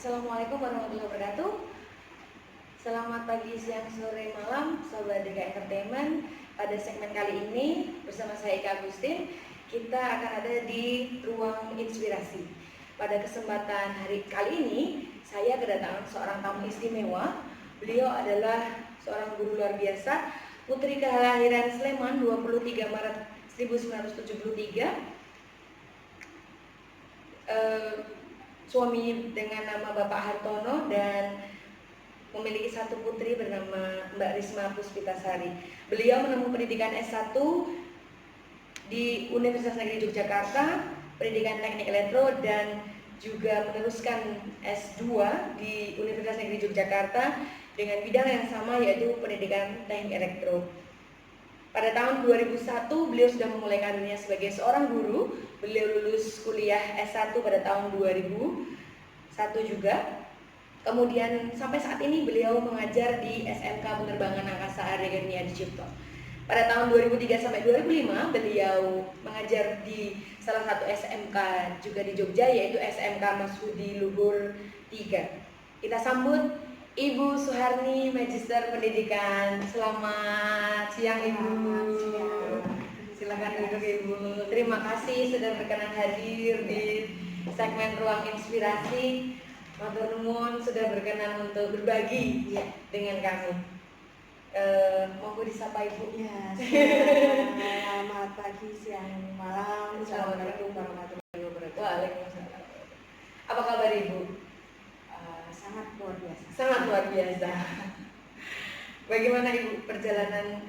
Assalamualaikum warahmatullahi wabarakatuh. Selamat pagi, siang, sore, malam, Sobat DK Entertainment. Pada segmen kali ini bersama saya Ika Agustin, kita akan ada di ruang inspirasi. Pada kesempatan hari kali ini, saya kedatangan seorang tamu istimewa. Beliau adalah seorang guru luar biasa, putri kelahiran Sleman 23 Maret 1973. Suami dengan nama Bapak Hartono dan memiliki satu putri bernama Mbak Risma Puspitasari. Beliau menempuh pendidikan S1 di Universitas Negeri Yogyakarta, pendidikan teknik elektro, dan juga meneruskan S2 di Universitas Negeri Yogyakarta dengan bidang yang sama, yaitu pendidikan teknik elektro. Pada tahun 2001 beliau sudah memulai karirnya sebagai seorang guru. Beliau lulus kuliah S1 pada tahun 2001 juga. Kemudian sampai saat ini beliau mengajar di SMK Penerbangan Angkasa Arya Adi Cipto. Pada tahun 2003 sampai 2005 beliau mengajar di salah satu SMK juga di Jogja, yaitu SMK Masudi Luhur 3. Kita sambut Ibu Suharni, Magister Pendidikan. Selamat siang Ibu. Silakan duduk Ibu. Terima kasih sudah berkenan hadir di segmen Ruang Inspirasi. Matur nuwun sudah berkenan untuk berbagi dengan kami. Mau disapa Ibu? Ya, selamat pagi, siang, malam. Assalamualaikum warahmatullahi wabarakatuh. Waalaikumsalam. Apa kabar Ibu? Sangat luar biasa. Sangat luar biasa. Bagaimana Ibu perjalanan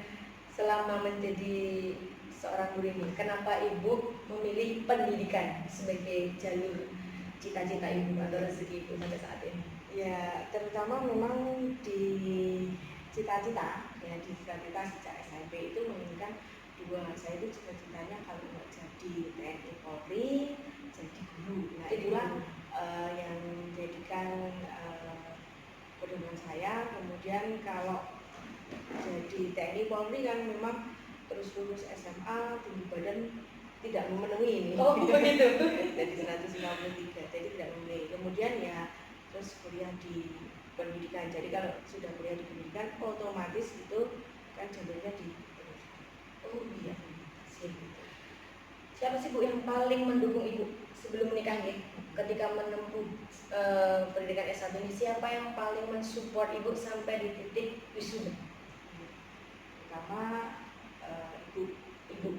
selama menjadi seorang guru ini? Kenapa Ibu memilih pendidikan sebagai jalur cita-cita Ibu atau rezeki Ibu sampai saat ini? Ya, terutama memang di cita-cita sejak SMP itu menginginkan dua. Saya itu cita-citanya kalau nggak jadi TNI Polri, jadi guru. Nah, itulah yang menjadikan pedoman saya. Kemudian kalau jadi TNI Polri kan memang terus lulus SMA, tinggi badan tidak memenuhi ini. Oh begitu. Jadi 153, jadi tidak memenuhi. Kemudian ya terus kuliah di pendidikan. Jadi kalau sudah kuliah di pendidikan, otomatis itu kan jalurnya di pendidikan. Oh iya. Siapa sih Bu yang paling mendukung Ibu sebelum menikah nih? Ketika menempuh pendidikan S1 ini, siapa yang paling mensupport Ibu sampai di titik wisuda? Pertama ibu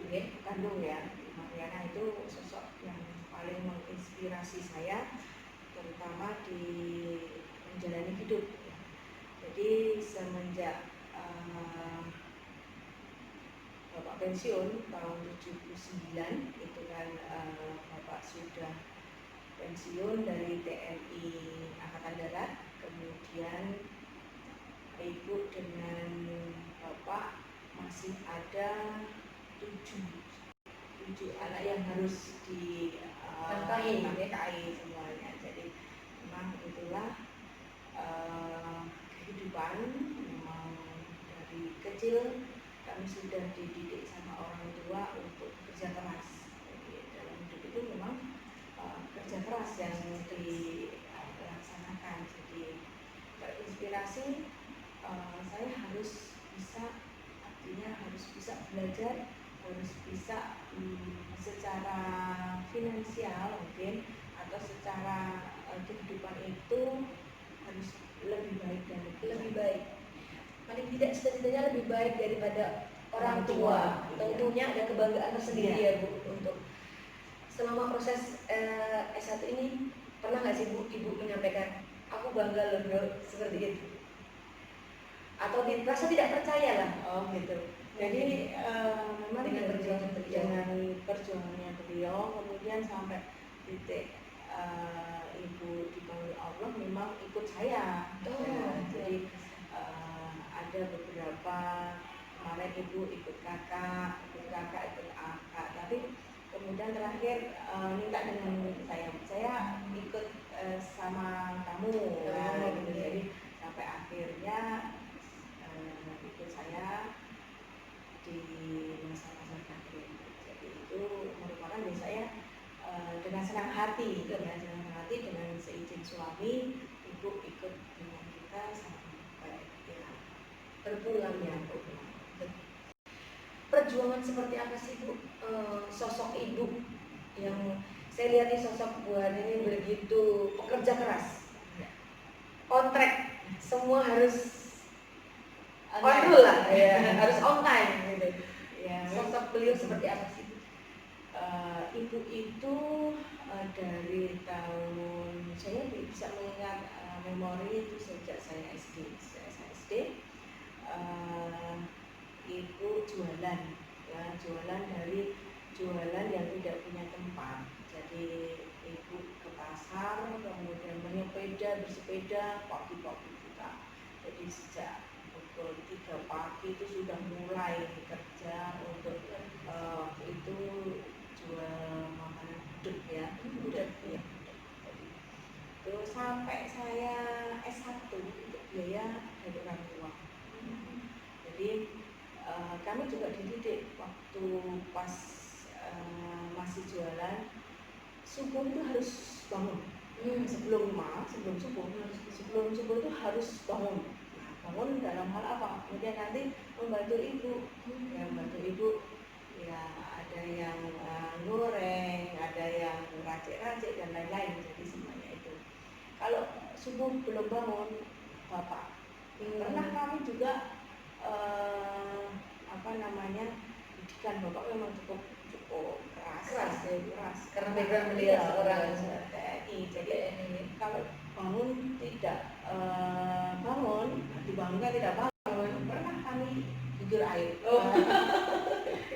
kandung ya, Mariana itu sosok yang paling menginspirasi saya, terutama di menjalani hidup. Jadi semenjak Bapak pensiun tahun 79 itu kan, Bapak sudah pensiun dari TNI Angkatan Darat, kemudian Ibu dengan Bapak masih ada tujuh anak yang harus dinafkahi semuanya. Jadi memang itulah kehidupan. Memang dari kecil kami sudah dididik sama orang tua untuk bekerja keras. Jadi dalam hidup itu memang kerja keras yang dilaksanakan. Jadi terinspirasi, saya harus bisa, artinya harus bisa belajar, harus bisa secara finansial mungkin, atau secara kehidupan itu harus lebih baik dan Lebih baik. Paling tidak cita-citanya lebih baik daripada orang tua. Tentunya ada kebanggaan tersendiri ya Bu untuk selama proses S1 ini. Pernah nggak sih Bu Ibu menyampaikan aku bangga loh seperti itu? Atau dirasa tidak percaya lah? Oh gitu. Jadi memang dengan perjuangannya beliau, kemudian sampai titik Ibu dipanggil Allah memang ikut saya. Jadi ada beberapa, kemarin Ibu ikut kakak, ikut akak, tapi kemudian terakhir minta dengan saya ikut sama kamu. Gitu. Jadi sampai akhirnya ikut saya di masa-masa terakhir. Jadi itu merupakan saya dengan senang hati, dengan seizin suami berpulang ya ya. berpulang. Perjuangan seperti apa sih Bu? Sosok ibu yang saya lihat nih, sosok Bu Hani ini begitu pekerja keras, Ya. on track, semua harus On on time. rule lah, ya, harus on time gitu. Ya, Sosok beliau seperti apa sih Bu? Ibu itu dari tahun saya bisa mengingat memori itu sejak saya SD. Sejak saya SD, ibu jualan, ya jualan yang tidak punya tempat. Jadi ibu ke pasar, kemudian bersepeda pagi-pagi kita. Jadi sejak pukul 3 pagi itu sudah mulai kerja untuk itu jual makanan gudeg ya, gudeg ya. Terus sampai saya S1 untuk biaya dari orang tua. Jadi kami juga dididik waktu pas masih jualan, subuh itu harus bangun. Sebelum subuh itu harus bangun. Nah, bangun dalam hal apa? Kemudian nanti membantu ibu, ya membantu ibu. Ya ada yang goreng, ada yang racik-racik dan lain-lain. Jadi semuanya itu. Kalau subuh belum bangun, bapak. Pernah kami juga pendidikan bapak memang cukup keras Ya. keras Karena background beliau seorang TNI. Jadi kalau bangun tidak dibangunkan tidak bangun, pernah kami jujur air.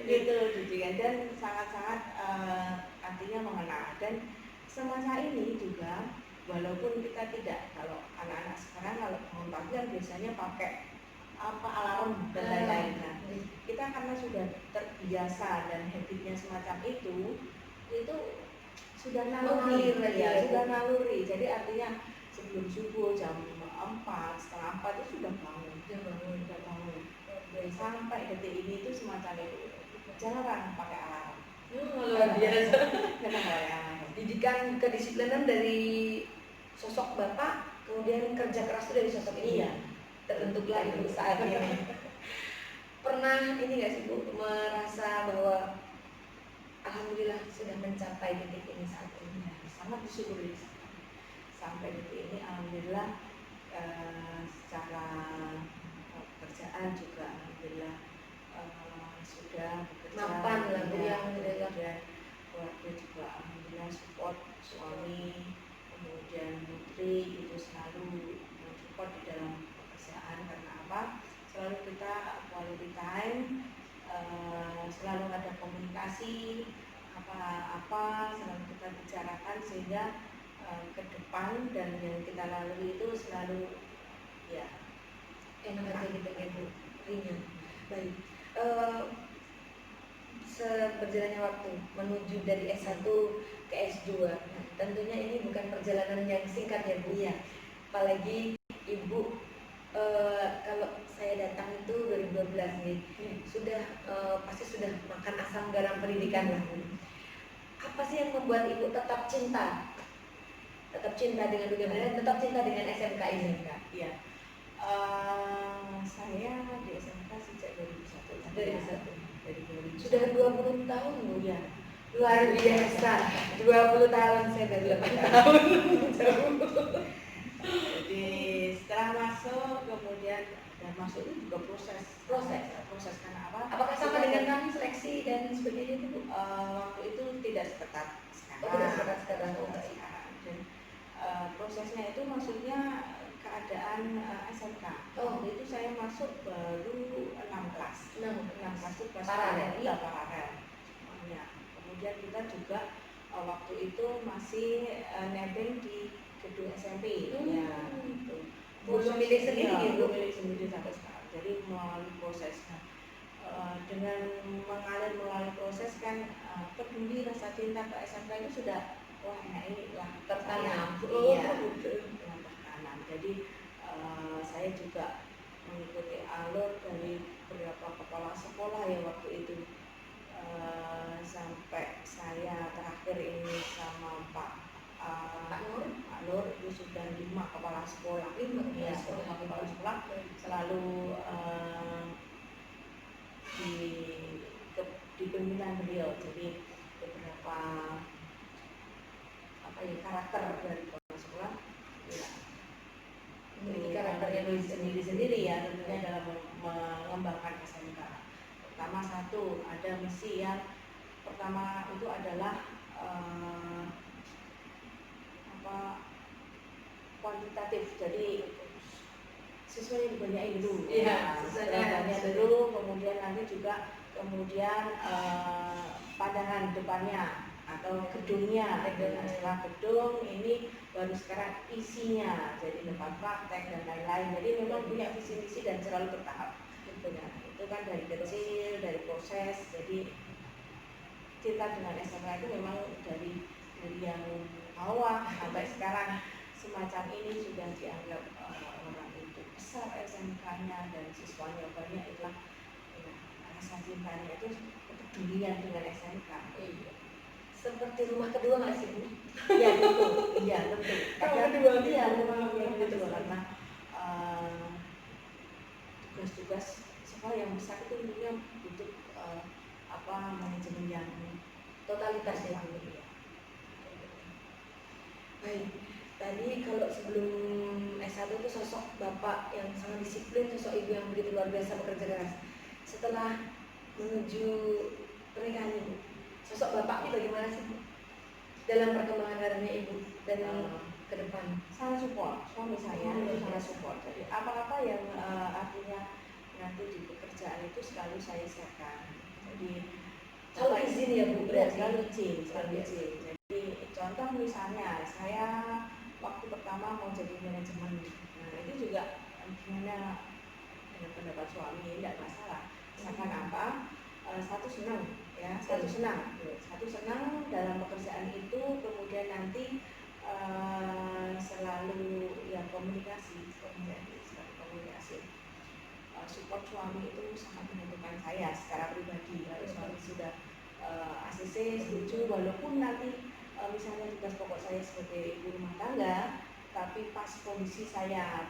Gitu didikan dan sangat-sangat artinya mengena. Dan semasa ini juga, walaupun kita tidak, kalau anak-anak sekarang kalau bangun pagi kan biasanya pakai alarm dan lain-lain. Nah, kita karena sudah terbiasa dan habitnya semacam itu sudah naluri, sudah naluri. Jadi artinya sebelum subuh jam 4, setengah 4 itu sudah bangun. Dan sampai detik ini itu semacam itu. Jarang pakai alarm. Luar biasa. Jarang pakai alarm. Didikan kedisiplinan dari sosok bapak, kemudian kerja keras itu dari sosok ibu. Iya. Terbentuklah ibu saat ini. Pernah ini nggak sih Bu, merasa bahwa alhamdulillah sudah mencapai titik ini saat ini? Sangat bersyukur sampai detik ini, alhamdulillah. Secara pekerjaan juga alhamdulillah sudah bekerja, mapan lah Bu, yang alhamdulillah. Keluarga juga alhamdulillah support, suami kemudian putri itu selalu support di dalam pekerjaan. Karena apa? Selalu kita quality time, selalu ada komunikasi apa-apa selalu kita bicarakan, sehingga ke depan dan yang kita lalui itu selalu ya Enak aja gitu ya Bu, ringan. Baik, seberjalannya waktu menuju dari S1 ke S2, tentunya ini bukan perjalanan yang singkat ya Bu. Iya. Apalagi Ibu kalau saya datang itu 2012 nih, sudah pasti sudah makan asam garam pendidikan lah. Apa sih yang membuat Ibu tetap cinta dengan dunia pendidikan, tetap cinta dengan SMK ini? Iya. Saya di SMK sejak 2001. Dari 2001. Sudah 20 tahun Bu. Iya. Luar biasa. 20 tahun, saya baru 8 tahun. Jadi setelah masuk, kemudian dan masuk itu juga proses karena apa? Apakah sama dengan kami seleksi dan sebagainya itu Bu? Waktu itu tidak seketat sekarang. Tidak seketat sekarang. Dan prosesnya itu maksudnya keadaan SMK. Waktu itu saya masuk baru 6 kelas. 6 kelas itu kelas paralel. Semuanya. Kemudian kita juga waktu itu masih nebeng di gedung SMP. Ya, gitu. Belum milih sendiri, belum milih sendiri sampai sekarang. Jadi melalui proses. Dengan mengalir melalui proses kan, peduli rasa cinta ke SMK itu sudah enak ini lah tertanam. Iya, tertanam. Jadi saya juga mengikuti alur dari beberapa kepala sekolah ya waktu itu, sampai saya terakhir ini sama Pak Pak Nur itu sudah 5 kepala sekolah, Iya, kepala sekolah selalu di di pimpinan beliau. Jadi beberapa karakter dari kepala sekolah ya, memiliki karakternya sendiri ya tentunya dalam mengembangkan SMK. Pertama satu ada misi yang pertama itu adalah kuantitatif, jadi siswanya dibanyain dulu, siswanya dulu, kemudian nanti juga pandangan depannya atau gedungnya, setelah gedung ini baru sekarang isinya, jadi tempat praktek dan lain-lain. Jadi memang punya visi misi dan selalu bertahap. Itu kan dari kecil, dari proses. Jadi kita dengan SMK itu memang dari yang bawah sampai sekarang semacam ini sudah dianggap orang itu besar SMK-nya dan siswanya banyak, itulah rasa cintanya itu kepedulian dengan SMK. Seperti rumah kedua nggak sih Bu? Iya betul, iya betul. Kedua iya rumah kedua karena tugas-tugas sekolah yang besar itu tentunya butuh manajemen yang totalitas ya Bu. Baik, tadi kalau sebelum S1 itu sosok bapak yang sangat disiplin, sosok ibu yang begitu luar biasa bekerja keras. Setelah menuju pernikahan ibu, sosok bapak ini bagaimana sih Bu? Dalam perkembangan karirnya ibu dan ke depan? Sangat support, suami saya itu sangat support. Jadi apa-apa yang artinya nanti di pekerjaan itu selalu saya siapkan. Jadi selalu izin ya Bu? Selalu izin. Jadi contoh misalnya saya waktu pertama mau jadi manajemen, nah itu juga gimana dengan pendapat suami, tidak masalah. Misalkan apa? Satu senang dalam pekerjaan itu, kemudian nanti selalu ya komunikasi. Support suami itu sangat menentukan saya secara pribadi. Kalau suami sudah ACC setuju, walaupun nanti misalnya tugas pokok saya sebagai ibu rumah tangga, tapi pas kondisi saya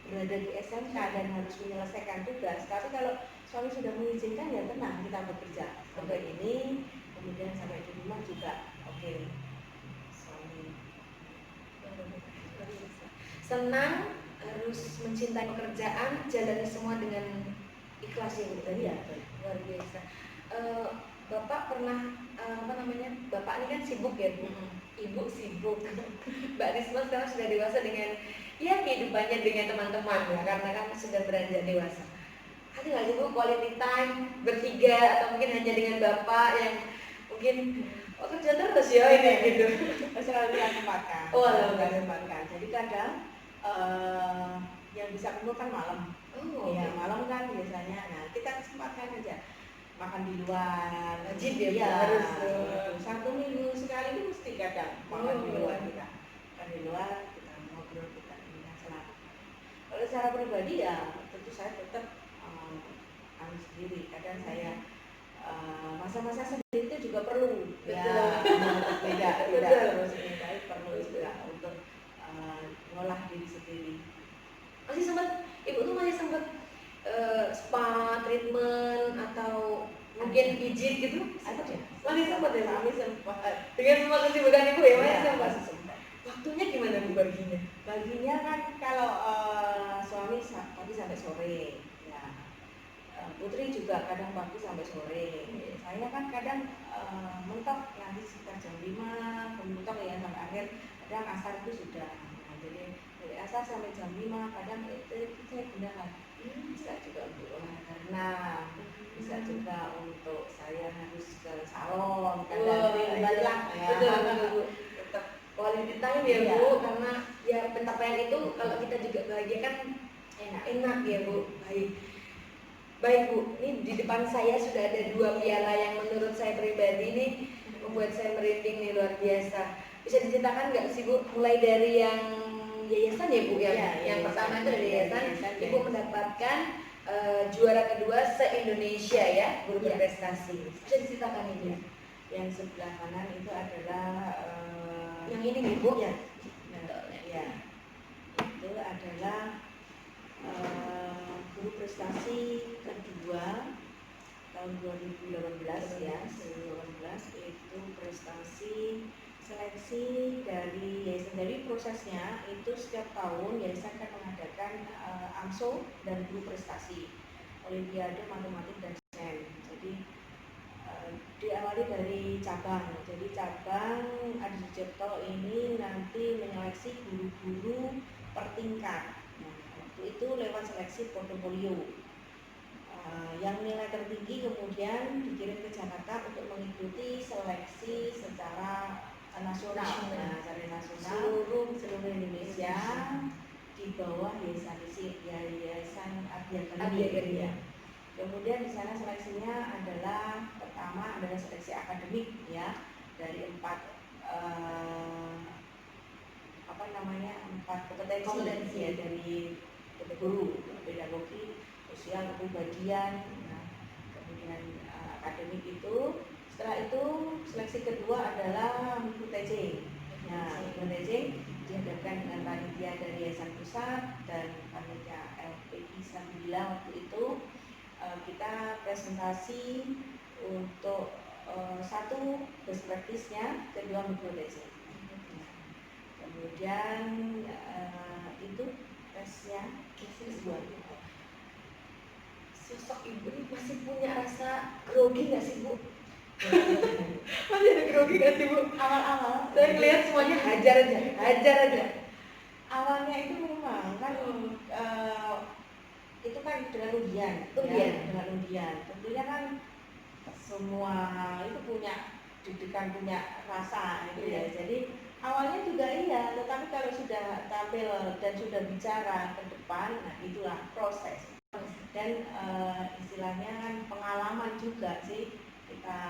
berada di SMK dan harus menyelesaikan tugas, tapi kalau suami sudah mengizinkan ya tenang, kita bekerja sampai ini, kemudian sampai di rumah juga oke. Suami senang, harus mencintai pekerjaan, jalani semua dengan ikhlas ya Bu. Ya, luar biasa. Bapak pernah Bapak ini kan sibuk ya Bu. Ibu sibuk. Mbak Risma sekarang sudah dewasa dengan ya kehidupannya dengan teman-teman ya, karena kan sudah beranjak dewasa. Ada nggak sih Bu quality time bertiga atau mungkin hanya dengan Bapak yang mungkin kerja terus ya ini gitu? Selalu kita tempatkan. Jadi kadang yang bisa kumpul kan malam. Ya malam kan biasanya. Nah kita sempatkan aja makan di luar. Wajib ya harus. Satu minggu sekali itu mesti kadang makan di luar kita. Makan di luar kita ngobrol kita selalu. Kalau secara pribadi ya tentu saya tetap sendiri. Kadang saya masa-masa sendiri itu juga perlu. Ya tidak perlu juga untuk ngolah diri sendiri. Ibu tuh masih sempat spa, treatment atau mungkin pijit gitu? Ada ya? Masih sempat ya? Kami sempat. Dengan semua kesibukan ibu ya, masih sempat. Waktunya gimana Bu baginya? Baginya kan kalau suami pagi sampai sore, ya. Putri juga kadang pagi sampai sore. Saya kan kadang mentok nanti sekitar jam 5, mentok ya sampai akhir. Kadang asar itu sudah. Nah, jadi dari asar sampai jam 5 kadang itu saya gunakan. Bisa juga untuk olahraga renang, bisa juga untuk saya harus ke salon, kadang lah. Betul. Tetap quality time ya Bu, karena ya pencapaian itu kalau kita juga bahagia kan enak ya Bu. Baik Bu, ini di depan saya sudah ada 2 piala yang menurut saya pribadi ini membuat saya merinding nih, luar biasa. Bisa diceritakan nggak sih Bu, mulai dari yang yayasan ya Bu ya? Yang pertama itu dari yayasan, Ibu mendapatkan juara kedua se-Indonesia ya, guru berprestasi. Bisa diceritakan ini? Yang sebelah kanan itu adalah Yang ini nih Bu? Ya, Betul, ya. ya. Itu adalah guru prestasi kedua tahun 2018 ya, 2018 itu prestasi seleksi dari yayasan. Dari prosesnya itu setiap tahun yayasan akan mengadakan AMSO dan guru prestasi, Olimpiade Matematik dan Sains. Jadi diawali dari cabang. Jadi cabang Adi Sucipto ini nanti menyeleksi guru-guru per tingkat. Nah, waktu itu lewat seleksi portofolio. Yang nilai tertinggi kemudian dikirim ke Jakarta untuk mengikuti seleksi secara nasional. Nah, secara nasional seluruh Indonesia di bawah Yayasan Abdi Akademik. Ya. Kemudian di sana seleksinya adalah pertama adalah seleksi akademik ya, dari empat kompetensi ya, dari guru, pedagogi, sosial, kepribadian, nah, kemudian akademik itu. Setelah itu seleksi kedua adalah micro teaching. Nah, micro teaching dihadapkan dengan panitia dari Yayasan Pusat dan panitia LPI Sabila. Waktu itu kita presentasi untuk satu best practice-nya, kedua micro teaching. Kemudian itu tesnya kedua. Sosok ibu ini masih punya rasa grogi nggak sih Bu? Masih ada grogi nggak sih Bu? Awal-awal Saya ngeliat semuanya hajar aja. Awalnya itu memang kan itu kan dengan undian. Dengan undian. Tentunya kan semua itu punya deg-degan, punya rasa gitu ya. Jadi awalnya juga iya, tetapi kalau sudah tampil dan sudah bicara ke depan, nah itulah proses. Dan istilahnya kan pengalaman juga sih, kita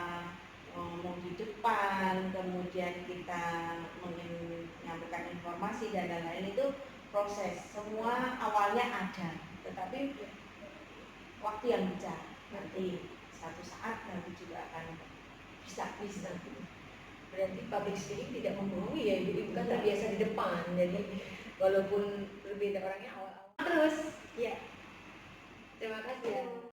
ngomong di depan, kemudian kita menyampaikan informasi dan lain-lain, itu proses. Semua awalnya ada, tetapi waktu yang bicara. Nanti satu saat nanti juga akan bisa. Berarti public speaking tidak membohongi ya Ibu kan terbiasa di depan, jadi walaupun berbeda orangnya awal-awal terus. Ya. Terima kasih.